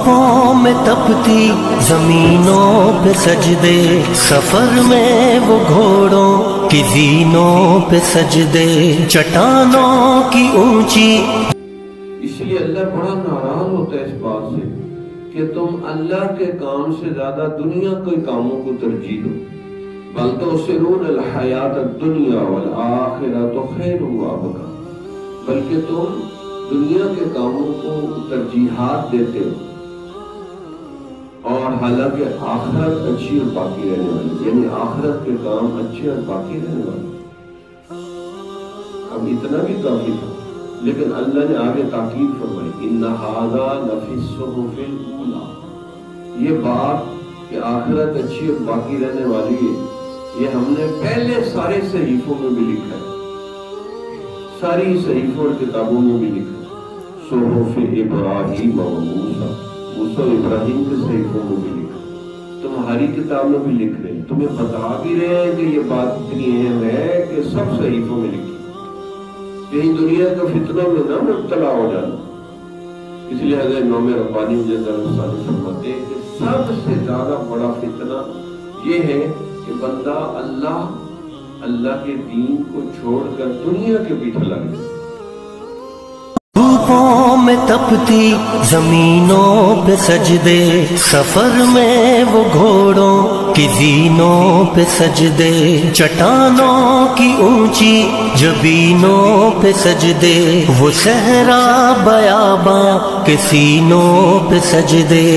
دھوپوں میں تپتی زمینوں پہ سجدے، سفر میں وہ گھوڑوں کی زینوں پہ سجدے، چٹانوں کی اونچی۔ اس لیے اللہ بڑا ناراض ہوتا ہے اس بات سے کہ تم اللہ کے کام سے زیادہ دنیا کے کاموں کو ترجیح دو۔ بل تؤثرون الحیات الدنیا والآخرۃ خیر وابقیٰ، بلکہ تم دنیا کے کاموں کو ترجیحات دیتے ہو، اور حالانکہ آخرت اچھی اور باقی رہنے والی، یعنی آخرت کے کام اچھے اور باقی رہنے والے۔ اب اتنا بھی کافی تھا، لیکن اللہ نے آگے تاکید فرمائی، ان ھذا لفی الصحف الاولیٰ، یہ بات کہ آخرت اچھی اور باقی رہنے والی ہے، یہ ہم نے پہلے سارے صحیفوں میں بھی لکھا ہے، ساری صحیفوں اور کتابوں میں بھی لکھا ہے۔ صحف ابراہیم و موسیٰ، موسیٰ و ابراہیم کے صحیفوں میں بھی لکھا ہے، تمہاری کتاب میں بھی لکھ رہے ہیں، تمہیں بتا بھی رہے ہیں کہ یہ بات اتنی اہم ہے کہ سب صحیفوں میں لکھی، کہیں دنیا کا فتنوں میں نہ مبتلا ہو جانا۔ اس لیے حضرت امام ربانی جل جلالہ فرماتے ہیں کہ سب سے زیادہ بڑا فتنہ یہ ہے کہ بندہ اللہ کے دین کو چھوڑ کر دنیا کے پیچھے لگ جائے۔ دھوپوں میں تپتی زمینوں پہ سجدے، سفر میں وہ گھوڑوں کی زینوں پہ سجدے، چٹانوں کی اونچی جبینوں پہ سجدے، وہ صحرا بیاباں کے سینوں پہ سجدے۔